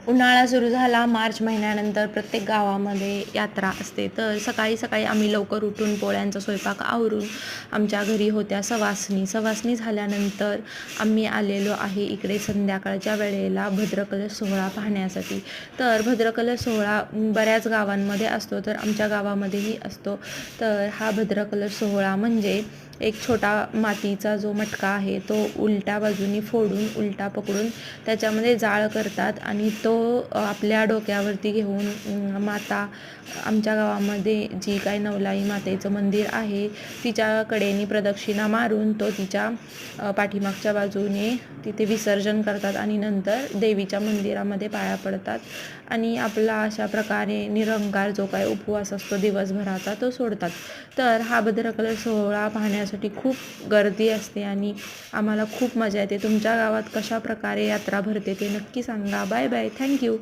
उन्हाळा सुरू झाला, मार्च महिन्यानंतर प्रत्येक गावामध्ये यात्रा असते. तर सकाळी सकाळी आम्ही लवकर उठून पोळ्यांचा स्वयंपाक आवरून आमच्या घरी होत्या सवासणी झाल्यानंतर आम्ही आलेलो आहे इकडे संध्याकाळच्या वेळेला भद्रकलश सोहळा पाहण्यासाठी. तर भद्रकलश सोहळा बऱ्याच गावांमध्ये असतो, तर आमच्या गावामध्येही असतो. तर हा भद्रकलश सोहळा म्हणजे एक छोटा मातीचा जो मटका आहे तो उलट्या बाजूनी फोडून उलटा पकडून त्याच्यामध्ये जाळ करतात आणि तो आपल्या डोक्यावरती घेऊन माता आमच्या गावामध्ये जी काही नवलाई मातेचं मंदिर आहे तिच्या कडेने प्रदक्षिणा मारून तो तिच्या पाठीमागच्या बाजूने तिथे विसर्जन करतात आणि नंतर देवीच्या मंदिरामध्ये पाया पडतात आणि आपला अशा प्रकारे निरंकार जो काही उपवास असतो दिवसभराचा तो सोडतात. तर हा भद्रकलश सोहळा पाहण्यासाठी खूप गर्दी असते आणि आम्हाला खूप मजा येते. तुमच्या गावात कशा प्रकारे यात्रा भरते ते नक्की सांगा. Bye bye. थँक्यू.